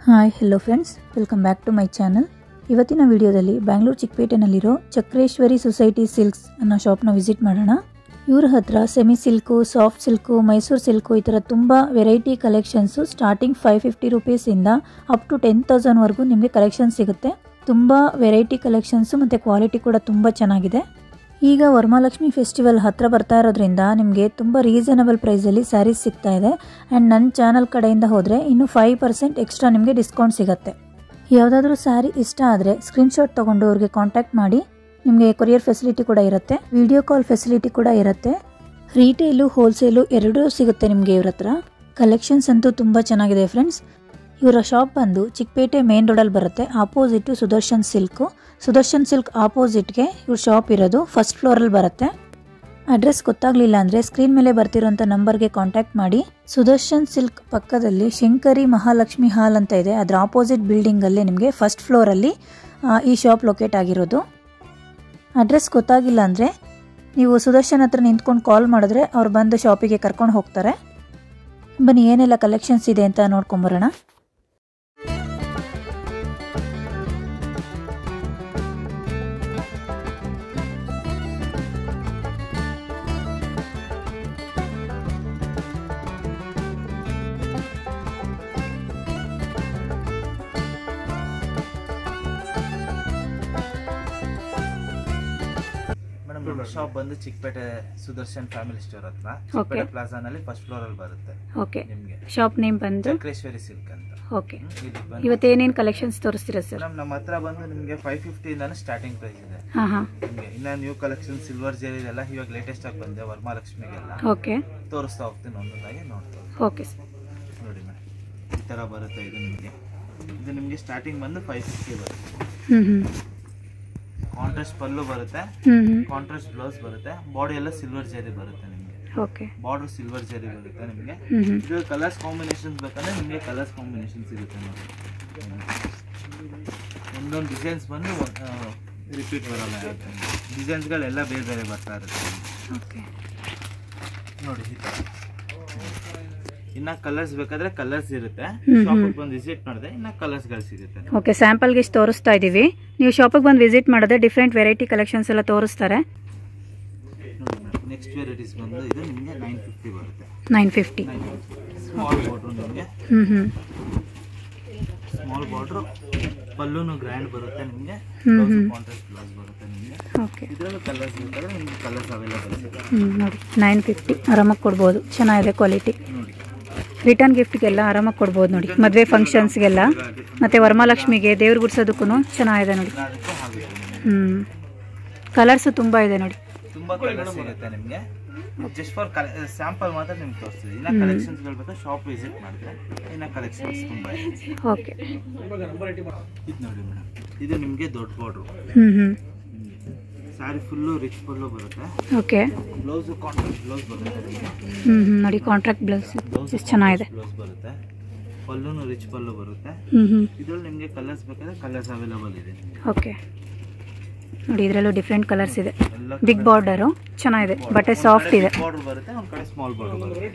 Hi hello friends, welcome back to my channel. ಇವತ್ತಿನ ವಿಡಿಯೋದಲ್ಲಿ ಬ್ಯಾಂಗ್ಳೂರು ಚಿಕ್ಕಪೇಟೆನಲ್ಲಿರೋ ಚಕ್ರೇಶ್ವರಿ ಸೊಸೈಟಿ ಸಿಲ್ಕ್ಸ್ ಅನ್ನೋ ಶಾಪ್ನ ವಿಸಿಟ್ ಮಾಡೋಣ. ಇವ್ರ ಹತ್ರ semi silk, soft silk, Mysore silk ಈ ಥರ ತುಂಬ ವೆರೈಟಿ ಕಲೆಕ್ಷನ್ಸು ಸ್ಟಾರ್ಟಿಂಗ್ 550 ರುಪೀಸಿಂದ ಅಪ್ ಟು 10,000ವರೆಗೂ ನಿಮಗೆ ಕಲೆಕ್ಷನ್ ಸಿಗುತ್ತೆ. ತುಂಬ ವೆರೈಟಿ ಕಲೆಕ್ಷನ್ಸು ಮತ್ತು ಕ್ವಾಲಿಟಿ ಕೂಡ ತುಂಬ ಚೆನ್ನಾಗಿದೆ. ಈಗ ವರಮಹಾಲಕ್ಷ್ಮಿ ಫೆಸ್ಟಿವಲ್ ಹತ್ರ ಬರ್ತಾ ಇರೋದ್ರಿಂದ ನಿಮಗೆ ತುಂಬ ರೀಸನಬಲ್ ಪ್ರೈಸಲ್ಲಿ ಸ್ಯಾರೀಸ್ ಸಿಗ್ತಾ ಇದೆ. ಆ್ಯಂಡ್ ನನ್ನ ಚಾನಲ್ ಕಡೆಯಿಂದ ಹೋದರೆ ಇನ್ನೂ 5% ಎಕ್ಸ್ಟ್ರಾ ನಿಮಗೆ ಡಿಸ್ಕೌಂಟ್ ಸಿಗುತ್ತೆ. ಯಾವುದಾದ್ರೂ ಸ್ಯಾರಿ ಇಷ್ಟ ಆದರೆ ಸ್ಕ್ರೀನ್ಶಾಟ್ ತೊಗೊಂಡು ಅವ್ರಿಗೆ ಕಾಂಟ್ಯಾಕ್ಟ್ ಮಾಡಿ. ನಿಮಗೆ ಕೊರಿಯರ್ ಫೆಸಿಲಿಟಿ ಕೂಡ ಇರುತ್ತೆ, ವಿಡಿಯೋ ಕಾಲ್ ಫೆಸಿಲಿಟಿ ಕೂಡ ಇರುತ್ತೆ. ರೀಟೇಲು, ಹೋಲ್ಸೇಲು ಎರಡೂ ಸಿಗುತ್ತೆ ನಿಮಗೆ ಇವ್ರ ಹತ್ರ. ಕಲೆಕ್ಷನ್ಸ್ ಅಂತೂ ತುಂಬ ಚೆನ್ನಾಗಿದೆ ಫ್ರೆಂಡ್ಸ್. ಇವರ ಶಾಪ್ ಬಂದು ಚಿಕ್ಕಪೇಟೆ ಮೇನ್ ರೋಡಲ್ಲಿ ಬರುತ್ತೆ, opposite Sudarshan silk. Sudarshan silk ಆಪೋಸಿಟ್ಗೆ ಇವ್ರ ಶಾಪ್ ಇರೋದು, ಫಸ್ಟ್ ಫ್ಲೋರಲ್ಲಿ ಬರುತ್ತೆ. ಅಡ್ರೆಸ್ ಗೊತ್ತಾಗಲಿಲ್ಲ ಅಂದರೆ ಸ್ಕ್ರೀನ್ ಮೇಲೆ ಬರ್ತಿರೋಂಥ ನಂಬರ್ಗೆ ಕಾಂಟ್ಯಾಕ್ಟ್ ಮಾಡಿ. ಸುದರ್ಶನ್ ಸಿಲ್ಕ್ ಪಕ್ಕದಲ್ಲಿ ಶಂಕರಿ ಮಹಾಲಕ್ಷ್ಮಿ ಹಾಲ್ ಅಂತ ಇದೆ, ಅದರ ಆಪೋಸಿಟ್ ಬಿಲ್ಡಿಂಗಲ್ಲೇ ನಿಮಗೆ ಫಸ್ಟ್ ಫ್ಲೋರಲ್ಲಿ ಈ ಶಾಪ್ ಲೊಕೇಟ್ ಆಗಿರೋದು. ಅಡ್ರೆಸ್ ಗೊತ್ತಾಗಿಲ್ಲ ಅಂದರೆ ನೀವು ಸುದರ್ಶನ್ ಹತ್ರ ನಿಂತ್ಕೊಂಡು ಕಾಲ್ ಮಾಡಿದ್ರೆ ಅವ್ರು ಬಂದು ಶಾಪಿಗೆ ಕರ್ಕೊಂಡು ಹೋಗ್ತಾರೆ. ಬನ್ನಿ ಏನೆಲ್ಲ ಕಲೆಕ್ಷನ್ಸ್ ಇದೆ ಅಂತ ನೋಡ್ಕೊಂಬರೋಣ. ಶಾಪ್ ಬಂದು ಚಿಕ್ಕಪೇಟೆ ಸುದರ್ಶನ್ ಫ್ಯಾಮಿಲಿ ಸ್ಟೋರ್ ಹತ್ರ, ಚಿಕ್ಕಪೇಟೆ ಪ್ಲಾಜಾ ನಲ್ಲಿ ಫಸ್ಟ್ ಫ್ಲೋರ್ ಅಲ್ಲಿ ಬರುತ್ತೆ. ಓಕೆ, ಶಾಪ್ ನೇಮ್ ಬಂದು ಚಕ್ರೇಶ್ವರಿ ಸಿಲ್ಕ್ ಅಂತ. ಓಕೆ, ಇವತ್ತು ಏನೇನ್ ಕಲೆಕ್ಷನ್ಸ್ ತೋರಿಸ್ತೀರಾ ಸರ್? ನಮ್ಮ ಹತ್ರ ಬಂದು ನಿಮಗೆ 550 ಇಂದ ಸ್ಟಾರ್ಟಿಂಗ್ ಪ್ರೈಸ್ ಇದೆ. ನಿಮಗೆ ಇನ್ನ ನ್ಯೂ ಕಲೆಕ್ಷನ್ ಸಿಲ್ವರ್ ಜೆರಿ ಎಲ್ಲ ಇವಾಗ ಲೇಟೆಸ್ಟ್ ಆಗಿ ಬಂದೆ ವರಮಹಾಲಕ್ಷ್ಮಿಗೆಲ್ಲ. ಓಕೆ, ತೋರಿಸ್ತಾ ಹೋಗ್ತೀನಿ ಒಂದೊಂದಾಗಿ ನೋಡ್ತಾ. ಓಕೆ ಸರ್, ನೋಡಿ ಮೇಡಮ್, ಈ ತರ ಬರುತ್ತೆ. ಇದು ನಿಮಗೆ ಸ್ಟಾರ್ಟಿಂಗ್ ಬಂದು 550 ಬರುತ್ತೆ. ಕಾಂಟ್ರಾಸ್ಟ್ ಪಲ್ಲು ಬರುತ್ತೆ, ಕಾಂಟ್ರಾಸ್ಟ್ ಬ್ಲೌಸ್ ಬರುತ್ತೆ, ಬಾಡಿ ಎಲ್ಲ ಸಿಲ್ವರ್ ಜೆರಿ ಬರುತ್ತೆ ನಿಮಗೆ. ಓಕೆ, ಬಾರ್ಡರ್ ಸಿಲ್ವರ್ ಜೆರಿ ಬರುತ್ತೆ ನಿಮಗೆ. ಇದು ಕಲರ್ಸ್ ಕಾಂಬಿನೇಷನ್ಸ್ ಬೇಕಂದ್ರೆ ನಿಮಗೆ ಕಲರ್ಸ್ ಕಾಂಬಿನೇಷನ್ ಸಿಗುತ್ತೆ ನೋಡಿ. ಒಂದೊಂದು ಡಿಸೈನ್ಸ್ ಬಂದು ರಿಪೀಟ್ ಬರಲ್ಲ, ಡಿಸೈನ್ಸ್ಗಳೆಲ್ಲ ಬೇರೆ ಬೇರೆ ಬರ್ತಾ ಇರುತ್ತೆ. ಓಕೆ ನೋಡಿ, ಈ ಥರ ಇನ್ನ ಕಲರ್ಸ್ ಬೇಕಾದ್ರೆ ಕಲರ್ಸ್ ಇರುತ್ತೆ. ಶಾಪಿಗೆ ಬಂದು ವಿಸಿಟ್ ಮಾಡಿದ್ರೆ ಇನ್ನ ಕಲರ್ಸ್ ಗಳು ಸಿಗುತ್ತೆ. ಓಕೆ, ಸ್ಯಾಂಪಲ್ಗೆ ಇಷ್ಟು ತೋರಿಸ್ತಾ ಇದೀವಿ. ನೀವು ಶಾಪಿಗೆ ಬಂದು ವಿಸಿಟ್ ಮಾಡಿದ್ರೆ ಡಿಫ್ರೆಂಟ್ ವೆರೈಟಿ ಕಲೆಕ್ಷನ್ಸ್ ಎಲ್ಲ ತೋರಿಸ್ತಾರೆ. ನೆಕ್ಸ್ಟ್ ವೆರೈಟೀಸ್ ಬಂದು ಇದು ನಿಮಗೆ 950 ಬರುತ್ತೆ. 950 ಸ್ಮಾಲ್ ಬಾರ್ಡರ್ ನಿಮಗೆ. ಸ್ಮಾಲ್ ಬಾರ್ಡರ್, ಪಲ್ಲುನು ಗ್ರ್ಯಾಂಡ್ ಬರುತ್ತೆ ನಿಮಗೆ. ಕಾಂಟ್ರಾಸ್ಟ್ ಬ್ಲೌಸ್ ಬರುತ್ತೆ ನಿಮಗೆ. ಓಕೆ, ಇದರಲ್ಲೂ ಕಲರ್ಸ್ ಬೇಕಾದ್ರೆ ನಿಮಗೆ ಕಲರ್ಸ್ ಅವೈಲೇಬಲ್ ಇದೆ. ನೋಡಿ 950 ಆರಾಮಾಗಿ ಕೊಡ್ಬೋದು, ಚೆನ್ನಾಗಿದೆ ಕ್ವಾಲಿಟಿ. ರಿಟರ್ನ್ ಗಿಫ್ಟ್ಗೆಲ್ಲ ಆರಾಮಾಗಿ ಕೊಡ್ಬೋದು ನೋಡಿ. ಮದುವೆ ಫಂಕ್ಷನ್ಸ್ಗೆಲ್ಲ ಮತ್ತು ವರಮಹಾಲಕ್ಷ್ಮಿಗೆ ದೇವ್ರ ಗುಡ್ಸೋದಕ್ಕೂ ಚೆನ್ನಾಗಿದೆ ನೋಡಿ. ಕಲರ್ಸು ತುಂಬ ಇದೆ ನೋಡಿ. ತುಂಬ ಕಲರ್ಸ್ ಸಿಗುತ್ತೆ ನಿಮಗೆ. ಜಸ್ಟ್ ಫಾರ್ ಸ್ಯಾಂಪಲ್ ಮಾತ್ರ ನಿಮ್ಗೆ ತೋರಿಸ್ತೀವಿ. ಇನ್ನ ಕಲೆಕ್ಷನ್ಸ್ಗಳು ಬೇಕಾದ್ರೆ ಶಾಪ್ ವಿಸಿಟ್ ಮಾಡಿದ್ರೆ ಇನ್ನ ಕಲೆಕ್ಷನ್ಸ್ ತುಂಬ ಇದೆ. ಓಕೆ, ಇದು ನೋಡಿ ಮೇಡಮ್, ಇದು ನಿಮಗೆ ದೊಡ್ಡ ಬಾರ್ಡ್ರು. ಸ್ಯಾರಿ ಫುಲ್ಲು ರಿಚ್ ಪಲ್ಲು ಬರುತ್ತೆ. ಓಕೆ, ಬ್ಲೌಸ್ ಕಾಂಟ್ರಾಕ್ಟ್ ಬ್ಲೌಸ್ ಬರುತ್ತೆ. ನೋಡಿ, ಕಾಂಟ್ರಾಕ್ಟ್ ಬ್ಲೌಸ್ ಚೆನ್ನಾಗಿದೆ. ಬ್ಲೌಸ್ ಬರುತ್ತೆ, ಪಲ್ಲುನು ರಿಚ್ ಪಲ್ಲು ಬರುತ್ತೆ. ಇದರಲ್ಲಿ ನಿಮಗೆ ಕಲರ್ಸ್ ಬೇಕಾದ್ರೆ ಕಲರ್ಸ್ ಅವೈಲೇಬಲ್ ಇದೆ. ಓಕೆ ನೋಡಿ, ಇದರಲ್ಲೂ ಡಿಫ್ರೆಂಟ್ ಕಲರ್ಸ್ ಇದೆ. ಬಿಗ್ ಬಾರ್ಡರು ಚೆನ್ನಾಗಿದೆ, ಬಟ್ಟೆ ಸಾಫ್ಟ್ ಇದೆ. ಬಾರ್ಡರ್ ಬರುತ್ತೆ, ಒಂದು ಕಡೆ ಸ್ಮಾಲ್ ಬಾರ್ಡರ್ ಬರುತ್ತೆ.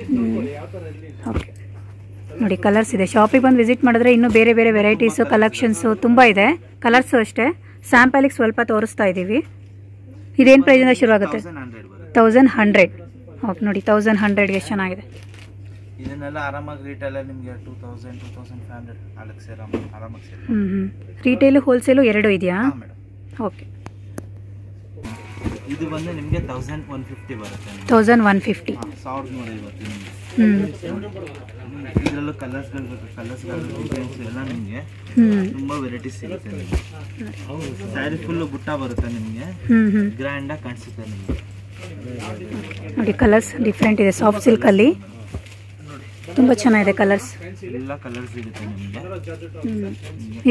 ಓಕೆ ನೋಡಿ, ಕಲರ್ಸ್ ಇದೆ. ಶಾಪಿಗೆ ಬಂದು ವಿಸಿಟ್ ಮಾಡಿದ್ರೆ ಇನ್ನೂ ಬೇರೆ ಬೇರೆ ವೆರೈಟೀಸು ಕಲೆಕ್ಷನ್ಸು ತುಂಬ ಇದೆ. ಕಲರ್ಸು ಅಷ್ಟೇ, ಸ್ಯಾಂಪಲಿಗೆ ಸ್ವಲ್ಪ ತೋರಿಸ್ತಾ ಇದ್ದೀವಿ. ಇದೇನು ಪ್ರೈಸಿಂದ ಶುರುವಾಗುತ್ತೆ? 1100. ಓಕೆ ನೋಡಿ, 1100ಗೆ ಚೆನ್ನಾಗಿದೆ. ಇದನ್ನೆಲ್ಲ ಆರಾಮಾಗಿ ರಿಟೇಲ್ ನಿಮಗೆ 2000 2500 ಅಲಕ್ಸ್ ಆರಾಮಾಗಿ ಸೇಲ್. ರಿಟೇಲು ಹೋಲ್ಸೇಲು ಎರಡೂ ಇದೆಯಾ? ಓಕೆ, ಇದು ಬಂದು ನಿಮಗೆ 1150 ಬರುತ್ತೆ. 1150, 1150 ಇದರಲ್ಲೂ ಕಲರ್ಸ್ಗಳು ಬೇಕು, ಕಲರ್ಸ್ಗಳು ಡಿಸೈನ್ಸ್ ಎಲ್ಲ ನಿಮಗೆ ತುಂಬ ವೆರೈಟೀಸ್ ಸಿಗುತ್ತೆ ನಿಮಗೆ. ಸ್ಯಾರಿ ಫುಲ್ಲು ಬುಟ್ಟ ಬರುತ್ತೆ ನಿಮಗೆ, ಗ್ರ್ಯಾಂಡಾಗಿ ಕಾಣಿಸುತ್ತೆ ನಿಮಗೆ. ನೋಡಿ, ಕಲರ್ಸ್ ಡಿಫ್ರೆಂಟ್ ಇದೆ. ಸಾಫ್ಟ್ ಸಿಲ್ಕಲ್ಲಿ ತುಂಬ ಚೆನ್ನಾಗಿದೆ ಕಲರ್ಸ್. ಎಲ್ಲ ಕಲರ್ಸ್ ಸಿಗುತ್ತೆ ನಿಮಗೆ.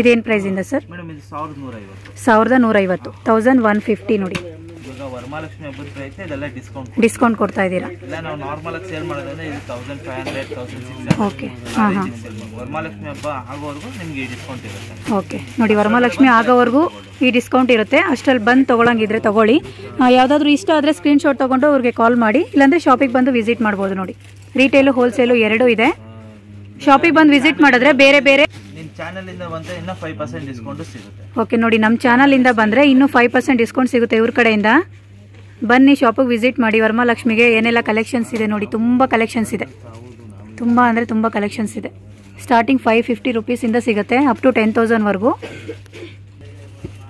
ಇದೇನು ಪ್ರೈಸಿಂದ ಸರ್? ಮೇಡಮ್ ಇದು 1150. 1150, 1150 ನೋಡಿ. ಇವಾಗ ವರಮಹಾಲಕ್ಷ್ಮಿ ಹಬ್ಬದ ಪ್ರಯುಕ್ತ ಇದೆಲ್ಲ ಡಿಸ್ಕೌಂಟ್ ಕೊಡ್ತಾ ಇದ್ದೀರಾ? ಇಲ್ಲ, ನಾವು ನಾರ್ಮಲ್ ಆಗಿ ಸೇಲ್ ಮಾಡೋದಂದ್ರೆ ಇದು 1500 1600. ಓಕೆ, ವರಮಹಾಲಕ್ಷ್ಮಿ ಹಬ್ಬ ಆಗೋವರೆಗೂ ನಿಮಗೆ ಡಿಸ್ಕೌಂಟ್ ಇರುತ್ತೆ. ಓಕೆ ನೋಡಿ, ವರಮಹಾಲಕ್ಷ್ಮಿ ಆಗೋವರೆಗೂ ಈ ಡಿಸ್ಕೌಂಟ್ ಇರುತ್ತೆ. ಅಷ್ಟರಲ್ಲಿ ಬಂದು ತೊಗೊಳಂಗಿದ್ರೆ ತೊಗೊಳ್ಳಿ. ಯಾವುದಾದ್ರೂ ಇಷ್ಟ ಆದರೆ ಸ್ಕ್ರೀನ್ಶಾಟ್ ತೊಗೊಂಡು ಅವ್ರಿಗೆ ಕಾಲ್ ಮಾಡಿ, ಇಲ್ಲಾಂದರೆ ಶಾಪಿಗೆ ಬಂದು ವಿಸಿಟ್ ಮಾಡ್ಬೋದು ನೋಡಿ. ರಿಟೇಲು ಹೋಲ್ಸೇಲು ಎರಡೂ ಇದೆ. ಶಾಪಿಗೆ ಬಂದು ವಿಸಿಟ್ ಮಾಡಿದ್ರೆ ಬೇರೆ ಬೇರೆ ಚಾನಲಿಂದ ಬಂದರೆ ಇನ್ನೂ 5% ಡಿಸ್ಕೌಂಟು ಸಿಗುತ್ತೆ. ಓಕೆ ನೋಡಿ, ನಮ್ಮ ಚಾನಲಿಂದ ಬಂದರೆ ಇನ್ನೂ 5% ಡಿಸ್ಕೌಂಟ್ ಸಿಗುತ್ತೆ ಇವ್ರ ಕಡೆಯಿಂದ. ಬನ್ನಿ ಶಾಪಿಗೆ ವಿಸಿಟ್ ಮಾಡಿ. ವರಮಹಾಲಕ್ಷ್ಮಿಗೆ ಏನೆಲ್ಲ ಕಲೆಕ್ಷನ್ಸ್ ಇದೆ ನೋಡಿ, ತುಂಬ ಕಲೆಕ್ಷನ್ಸ್ ಇದೆ, ತುಂಬ ಅಂದರೆ ತುಂಬ ಕಲೆಕ್ಷನ್ಸ್ ಇದೆ. ಸ್ಟಾರ್ಟಿಂಗ್ 550 ರೂಪೀಸಿಂದ ಸಿಗುತ್ತೆ ಅಪ್ ಟು 10,000ವರೆಗೂ.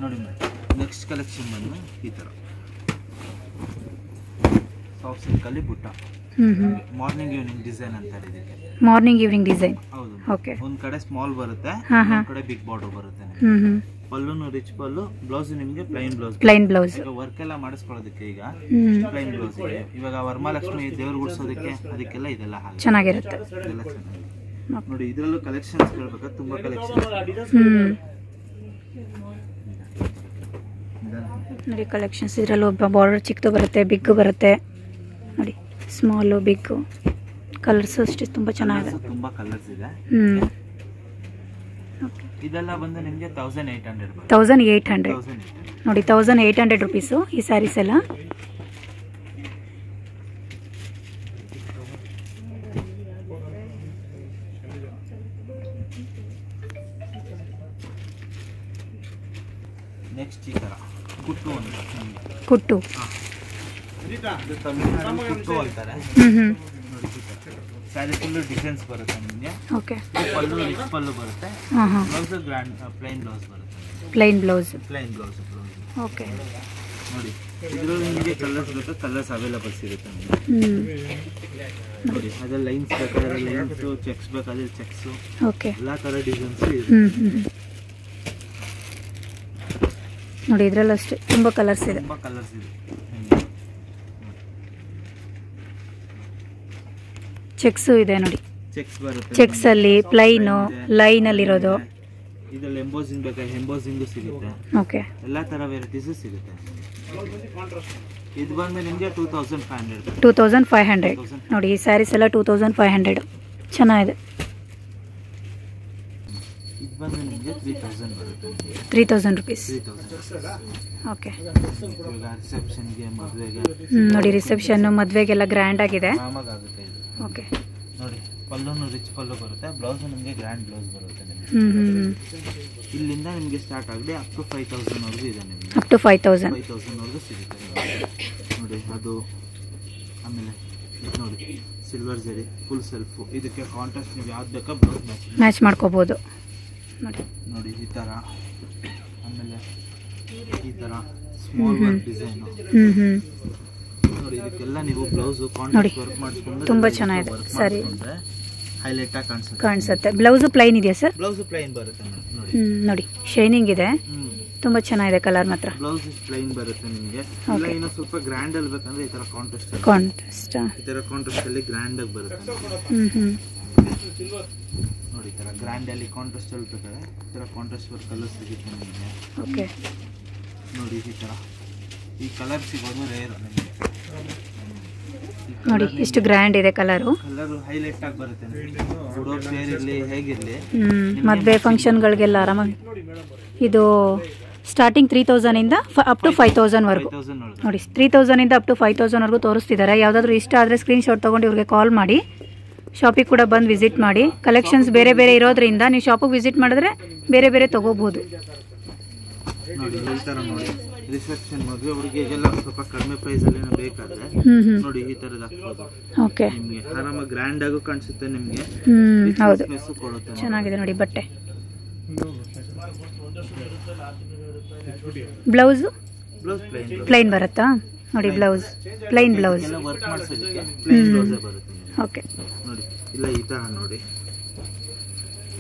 ನೋಡಿ ನೆಕ್ಸ್ಟ್ ಕಲೆಕ್ಷನ್ ಬಂದು ಈ ಥರ ಸಾಫ್ಟ್ ಸಿಲ್ಕಲ್ಲಿ ಬುಟ್ಟ. ಮಾರ್ನಿಂಗ್ ಈವ್ನಿಂಗ್ ಡಿಸೈನ್ ಅಂತಾರೆ ಇದಕ್ಕೆ. Morning evening design. ಹೌದು. ಓಕೆ. ಒಂದು ಕಡೆ ಸ್ಮಾಲ್ ಬರುತ್ತೆ, ಒಂದು ಕಡೆ ಬಿಗ್ ಬಾರ್ಡರ್ ಬರುತ್ತೆ. ಪಲ್ಲುನು ರಿಚ್ ಪಲ್ಲು, ಬ್ಲೌಸ್ ನಿಮಗೆ ಪ್ಲೈನ್ ಬ್ಲೌಸ್. ಈಗ ವರ್ಕ್ ಎಲ್ಲ ಮಾಡಿಸ್ಕೊಳ್ಳೋದಕ್ಕೆ ಈಗ ಪ್ಲೈನ್ ಬ್ಲೌಸ್ ಇದೆ. ಇವಾಗ ವರಮಹಾಲಕ್ಷ್ಮಿ ದೇವ್ರು ಗುಡಿಸೋದಕ್ಕೆ ಅದಕ್ಕೆಲ್ಲ ಇದೆಲ್ಲ ಚೆನ್ನಾಗಿರುತ್ತೆ. ಇದೆಲ್ಲ ಚೆನ್ನಾಗಿದೆ ನೋಡಿ. ಇದರಲ್ಲೂ ಕಲೆಕ್ಷನ್ಸ್ ಹೇಳ್ಬೇಕಾದ್ರೆ ತುಂಬಾ ಕಲೆಕ್ಷನ್ ನೋಡಿ. ಕಲೆಕ್ಷನ್ಸ್ ಇದರಲ್ಲೂ ಬಾರ್ಡರ್ ಚಿಕ್ಕದು ಬರುತ್ತೆ, ಬಿಗ್ ಬರುತ್ತೆ ನೋಡಿ, ಸ್ಮಾಲು ಬಿಗ್ಗು. ಕಲರ್ಸ್ ಅಷ್ಟೇ ತುಂಬ ಚೆನ್ನಾಗಿದೆ, ತುಂಬಾ ಕಲರ್ಸ್ ಇದೆ. ಇದೆಲ್ಲ ಬಂದು ನಿಮಗೆ 1800 ನೋಡಿ. 1800 ರೂಪೀಸು ಈ ಸ್ಯಾರೀಸ್ ಎಲ್ಲ. ನೆಕ್ಸ್ಟ್ ಈ ಥರ ಕುಟ್ಟು ಕುಟ್ಟು ಕುಟ್ಟು ಅಂತಾರೆ. ಸ್ಯಾರಿ ಫುಲ್ಲು ಡಿಸೈನ್ಸ್ ಬರುತ್ತೆ ನಿಮಗೆ. ಓಕೆ. ಪಲ್ಲು ರಿಚ್ ಪಲ್ಲು ಬರುತ್ತೆ. ಬ್ಲೌಸ್ ಗ್ರ್ಯಾಂಡ್ ಪ್ಲೈನ್ ಬ್ಲೌಸ್ ಬರುತ್ತೆ. Plain blouse. ಓಕೆ. ನೋಡಿ ಇದರಲ್ಲಿ ನಿಮಗೆ ಕಲರ್ಸ್ ಬೇಕಾ, ಕಲರ್ಸ್ ಅವೈಲೇಬಲ್ ಸಿಗುತ್ತೆ ನಿಮಗೆ. ನೋಡಿ ಅದ್ರಲ್ಲಿ ಲೈನ್ಸ್ ಬೇಕಾದ್ರೆ ಲೈನ್ಸು, ಚೆಕ್ಸ್ ಬೇಕಾದ್ರೆ ಚೆಕ್ಸು, ಓಕೆ, ಎಲ್ಲ ಥರ ಡಿಸೈನ್ಸ್ ಇದೆ ನೋಡಿ. ಇದರಲ್ಲಿ ಅಷ್ಟೇ ತುಂಬ ಕಲರ್ಸ್ ಇದೆ. ಚೆಕ್ಸು ಇದೆ ನೋಡಿ. ಚೆಕ್ಸ್ ಬರುತ್ತೆ. ಚೆಕ್ಸ್ ಅಲ್ಲಿ ಪ್ಲೈನು, ಲೈನ್ ಅಲ್ಲಿ ಇರೋದು. ಇದರಲ್ಲಿ ಎಂಬೋಸಿಂಗ್ ಬೇಕಾದ್ರೆ ಎಂಬೋಸಿಂಗು ಸಿಗುತ್ತೆ. ಓಕೆ. ಎಲ್ಲ ತರ ವೆರೈಟೀಸ್ ಸಿಗುತ್ತೆ. ಇದು ಬಂದು ನಿಮಗೆ 2500 ನೋಡಿ. ಈ ಸ್ಯಾರೀಸ್ ಎಲ್ಲ 2500 ಚೆನ್ನಾಗಿದೆ. ಇದು ಬಂದು ನಿಮಗೆ 3000 ಬರುತ್ತೆ. 3000 ರೂಪೀಸ್. ಓಕೆ. ರಿಸೆಪ್ಷನ್ಗೆ, ಮದುವೆಗೆ ನೋಡಿ. ರಿಸೆಪ್ಷನ್, ಮದುವೆಗೆಲ್ಲ ಗ್ರ್ಯಾಂಡ್ ಆಗಿದೆ. ಆಗುತ್ತೆ ಇದು. ಓಕೆ. ನೋಡಿ ಪಲ್ಲುನು ರಿಚ್ ಪಲ್ಲು ಬರುತ್ತೆ, ಬ್ಲೌಸ್ ನಿಮಗೆ ಗ್ರ್ಯಾಂಡ್ ಬ್ಲೌಸ್ ಬರುತ್ತೆ ನಿಮಗೆ. ಇಲ್ಲಿಂದ ನಿಮಗೆ ಸ್ಟಾರ್ಟ್ ಆಗಿದೆ ಅಪ್ ಟು 5000 ವರೆಗೂ ಇದೆ ನಿಮಗೆ. ಅಪ್ ಟು 5000 ವರೆಗೂ ಸಿಗುತ್ತೆ ನೋಡಿ. ಅದು ಆಮೇಲೆ ನೋಡಿ ಸಿಲ್ವರ್ ಜರಿ ಫುಲ್ ಸೆಲ್ಫು. ಇದಕ್ಕೆ ಕಾಂಟ್ರಾಸ್ಟ್ ನೀವು ಯಾವ್ದು ಬೇಕಾ ಬ್ಲೌಸ್ ಮ್ಯಾಚ್ ಮಾಡ್ಕೋಬಹುದು ನೋಡಿ. ನೋಡಿ ಈ ಥರ. ಆಮೇಲೆ ಈ ಥರ ಸ್ಮಾಲ್ ವರ್ಕ್ ಡಿಸೈನು ನೋಡಿ. ಇದಕ್ಕೆಲ್ಲ ನೀವು ಬ್ಲೌಸ್ ಕಾಂಟ್ರಾಸ್ಟ್ ವರ್ಕ್ ಮಾಡಿಸ್ಕೊಂಡು ತುಂಬಾ ಚೆನ್ನಾಗಿದೆ ಸರಿ, ಹೈಲೈಟ್ ಆಗಿ ಕಾಣಿಸುತ್ತೆ. ಬ್ಲೌಸ್ ಪ್ಲೈನ್ ಇದೆಯಾ ಸರ್? ಬ್ಲೌಸ್ ಪ್ಲೈನ್ ಬರುತ್ತೆ ನೋಡಿ. ನೋಡಿ ಶೈನಿಂಗ್ ಇದೆ, ತುಂಬಾ ಚೆನ್ನಾಗಿದೆ ಕಲರ್ ಮಾತ್ರ. ಬ್ಲೌಸ್ ಪ್ಲೈನ್ ಬರುತ್ತೆ ನಿಮಗೆ. ಇಲ್ಲ ಇನ್ನು ಸ್ವಲ್ಪ ಗ್ರ್ಯಾಂಡ್ ಅಲ್ಲಿ ಬೇಕಂದ್ರೆ ಈ ತರ ಕಾಂಟ್ರಾಸ್ಟ್ ಈ ತರ ಕಾಂಟ್ರಾಸ್ಟ್ ಅಲ್ಲಿ ಗ್ರ್ಯಾಂಡ್ ಆಗಿ ಬರುತ್ತೆ ನೋಡಿ. ಈ ತರ ಗ್ರ್ಯಾಂಡ್ ಅಲ್ಲಿ ಕಾಂಟ್ರಾಸ್ಟ್ ಅಲ್ಲಿ ಬೇಕಾದ್ರೆ ಈ ತರ ಕಾಂಟ್ರಾಸ್ಟ್ ವರ್ಕ್ ಕಲರ್ ಸಿಗುತ್ತೆ ನಿಮಗೆ. ಓಕೆ. ನೋಡಿ ಈ ತರ ಈ ಕಲರ್ ಸಿಗೋದು ರೇರ್ ನಿಮಗೆ. ನೋಡಿ ಎಷ್ಟು ಗ್ರ್ಯಾಂಡ್ ಇದೆ ಕಲರು. ಕಲರ್ ಹೈಲೈಟ್ ಆಗಿ ಬರುತ್ತೆ. ಹುಡುಗ ಫೇರ್ ಇರಲಿ ಹೇಗಿರಲಿ, ಮದುವೆ ಫಂಕ್ಷನ್ಗಳಿಗೆಲ್ಲ ಆರಾಮಾಗಿ. ಇದು ಸ್ಟಾರ್ಟಿಂಗ್ 3000 ಇಂದ ಅಪ್ ಟು 5000 ವರೆಗೂ ನೋಡಿ. 3000 ಇಂದ ಅಪ್ ಟು 5000 ವರೆಗೂ ತೋರಿಸ್ತಿದ್ದಾರೆ. ಯಾವುದಾದ್ರೂ ಇಷ್ಟ ಆದರೆ ಸ್ಕ್ರೀನ್ಶಾಟ್ ತೊಗೊಂಡು ಇವ್ರಿಗೆ ಕಾಲ್ ಮಾಡಿ. ಶಾಪಿಗೆ ಕೂಡ ಬಂದು ವಿಸಿಟ್ ಮಾಡಿ. ಕಲೆಕ್ಷನ್ಸ್ ಬೇರೆ ಬೇರೆ ಇರೋದ್ರಿಂದ ನೀವು ಶಾಪಿಗೆ ವಿಸಿಟ್ ಮಾಡಿದ್ರೆ ಬೇರೆ ಬೇರೆ ತೊಗೋಬಹುದು ನೋಡಿ. ಈ ಥರ ನೋಡಿ ರಿಸೆಪ್ಷನ್, ಮದುವೆ ಹುಡುಗಿಗೆಲ್ಲ ಸ್ವಲ್ಪ ಕಡಿಮೆ ಪ್ರೈಸ್ ಅಲ್ಲಿ ಬೇಕಾದ್ರೆ ನೋಡಿ ಈ ತರದ ಹಾಕ್ಬೋದು. ಓಕೆ. ನಿಮಗೆ ಆರಾಮಾಗಿ ಗ್ರ್ಯಾಂಡ್ ಆಗು ಕಾಣಿಸುತ್ತೆ ನಿಮಗೆ. ಹೌದು, ಕೊಡುತ್ತೆ. ಚೆನ್ನಾಗಿದೆ ನೋಡಿ ಬಟ್ಟೆ. ಬ್ಲೌಸ್ ಪ್ಲೈನ್ ಬರುತ್ತಾ ನೋಡಿ. ಬ್ಲೌಸ್ ಪ್ಲೈನ್ ಬ್ಲೌಸ್ ವರ್ಕ್ ಮಾಡಿಸೋದಕ್ಕೆ ಪ್ಲೈನ್ ಬ್ಲೌಸ್ ಬರುತ್ತೆ. ಓಕೆ. ನೋಡಿ ಇಲ್ಲ ಈ ತರ ನೋಡಿ.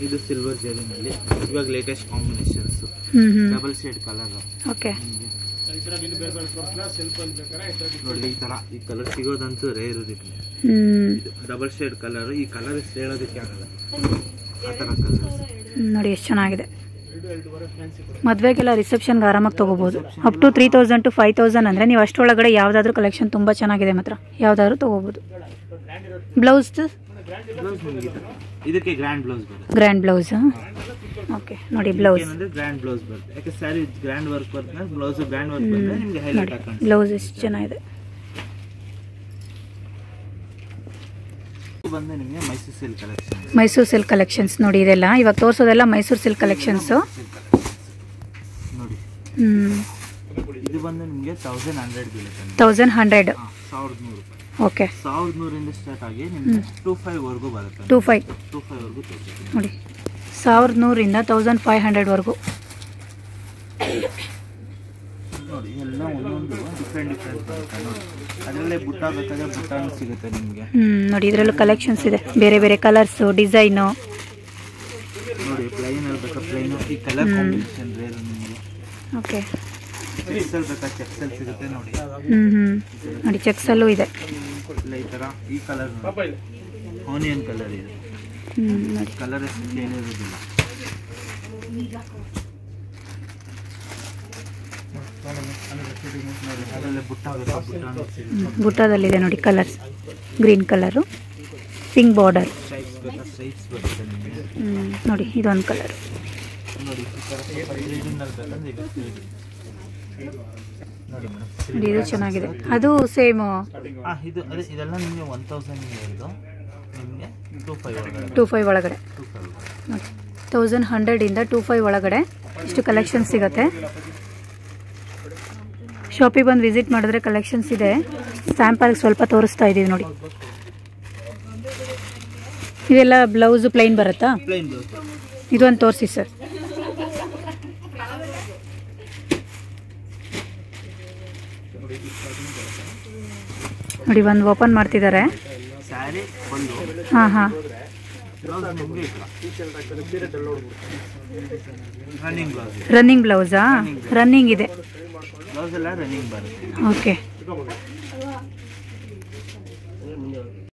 ಇದು ಸಿಲ್ವರ್ ಜೆರಿನಲ್ಲಿ ಇವಾಗ latest combinations, double shade colour. Okay. ನೋಡಿ ಈ ತರ ಈ ಕಲರ್ ಸಿಗೋದಂತೂ ರೇರ್ ಇದೆ. ಡಬಲ್ ಶೇಡ್ ಕಲರ್, ಈ ಕಲರ್ ಹೇಳೋದಕ್ಕೆ ಆಗಲ್ಲ ಆ ತರ ಕಲರ್ ನೋಡಿ. ಎಷ್ಟು ಚೆನ್ನಾಗಿದೆ. ಮದುವೆಗೆಲ್ಲ ರಿಸೆಪ್ಷನ್ಗೆ ಆರಾಮಾಗಿ ತೊಗೋಬಹುದು. ಅಪ್ ಟು 3000 to 5000 ಅಂದರೆ ನೀವು ಅಷ್ಟರೊಳಗಡೆ ಯಾವುದಾದ್ರೂ ಕಲೆಕ್ಷನ್ ತುಂಬ ಚೆನ್ನಾಗಿದೆ ಮಾತ್ರ, ಯಾವುದಾದ್ರೂ ತೊಗೋಬೋದು. ಬ್ಲೌಸ್ ಇದಕ್ಕೆ ಗ್ರ್ಯಾಂಡ್ ಬ್ಲೌಸ್ ಬರುತ್ತೆ. Grand blouse. ಓಕೆ ನೋಡಿ ಬ್ಲೌಸ್ ಗ್ರ್ಯಾಂಡ್ ಬ್ಲೌಸ್ ಬರುತ್ತೆ. ಯಾಕೆ ಸ್ಯಾರಿ ಗ್ರ್ಯಾಂಡ್ ವರ್ಕ್ ಬರುತ್ತೆ, ಬ್ಲೌಸ್ ಗ್ರ್ಯಾಂಡ್ ವರ್ಕ್ ಬರುತ್ತೆ ನಿಮಗೆ ಹೈಲೈಟ್ ಆಗಿ. ಬ್ಲೌಸ್ ಎಷ್ಟು ಚೆನ್ನಾಗಿದೆ. ಬಂದು ನಿಮಗೆ Mysuru silk collection. Mysuru silk collections ನೋಡಿ, ಇದೆಲ್ಲ ಇವಾಗ ತೋರಿಸೋದೆಲ್ಲ ಮೈಸೂರು ಸಿಲ್ಕ್ ಕಲೆಕ್ಷನ್ಸು ನೋಡಿ. ಇದು ಬಂದು ನಿಮಗೆ 1100 ಬೀಳುತ್ತೆ. 1100. 1100 ಓಕೆ. 1100 ಸ್ಟಾರ್ಟ್ ಆಗಿ ನಿಮಗೆ 25 ವರೆಗೂ ಬರುತ್ತೆ. 25 ವರೆಗೂ ತೋರಿಸ್ತೀನಿ ನೋಡಿ. 1100 1500 ವರೆಗೂ ನೋಡಿ. ಎಲ್ಲ ಒಂದೊಂದು ಡಿಫ್ರೆಂಟ್ ಬರುತ್ತೆ ನೋಡಿ. ಅದರಲ್ಲೇ ಬುಟ್ಟ ಬೇಕಾದ್ರೆ ಬುಟ್ಟಾನು ಸಿಗುತ್ತೆ ನಿಮಗೆ. ನೋಡಿ, ಇದರಲ್ಲೂ ಕಲೆಕ್ಷನ್ಸ್ ಇದೆ, ಬೇರೆ ಬೇರೆ ಕಲರ್ಸು, ಡಿಸೈನು ನೋಡಿ. ಪ್ಲೈನ್ ಅಲ್ಲಿ ಬೇಕಾ ಪ್ಲೈನ್, ಈ ಕಲರ್ ಕಾಂಬಿನೇಷನ್ ರೇರ್ ನಿಮಗೆ. ಓಕೆ. ಚೆಕ್ಸಲ್ಲಿ ಬೇಕಾ ಚೆಕ್ಸಲ್ಲಿ ಸಿಗುತ್ತೆ ನೋಡಿ. ನೋಡಿ, ಚೆಕ್ಸಲ್ಲೂ ಇದೆ. ಇಲ್ಲ ಈ ಥರ ಈ ಕಲರ್ ಆನಿಯನ್ ಕಲರ್ ಇದೆ. ನೋಡಿ, ಕಲರ್ ಎಷ್ಟು ಚೇಂಜ್ ಇರೋದಿಲ್ಲ. ಬುಟ್ಟದಲ್ಲಿದೆ ನೋಡಿ colours. Green colour, pink border. ನೋಡಿ, ಇದೊಂದು ಕಲರ್ ನೋಡಿ. ನೋಡಿ, ಇದು ಚೆನ್ನಾಗಿದೆ. ಅದು ಸೇಮು. ಇದು ಅದೇ ಇದೆಲ್ಲ ನಿಮಗೆ 1000 ಹೇಳಿದ್ದು ನಿಮಗೆ 25 ಒಳಗಡೆ. ನೋಡಿ, 1100 25 ಒಳಗಡೆ ಇಷ್ಟು ಕಲೆಕ್ಷನ್ಸ್ ಸಿಗುತ್ತೆ. ಶಾಪಿಗೆ ಬಂದು ವಿಸಿಟ್ ಮಾಡಿದ್ರೆ ಕಲೆಕ್ಷನ್ಸ್ ಇದೆ. ಸ್ಯಾಂಪಲ್ಗೆ ಸ್ವಲ್ಪ ತೋರಿಸ್ತಾ ಇದ್ದೀವಿ ನೋಡಿ. ಇದೆಲ್ಲ ಬ್ಲೌಸು ಪ್ಲೈನ್ ಬರುತ್ತಾ? ಪ್ಲೈನ್. ಇದೊಂದು ತೋರಿಸಿ ಸರ್. ನೋಡಿ, ಒಂದು ಓಪನ್ ಮಾಡ್ತಿದ್ದಾರೆ. ಹಾಂ ಹಾಂ. ರನ್ನಿಂಗ್ ಬ್ಲೌಸಾ? ರನ್ನಿಂಗ್ ಇದೆ. ಬ್ಲೌಸ್ ಎಲ್ಲ ರನ್ನಿಂಗ್ ಬರುತ್ತೆ. ಓಕೆ.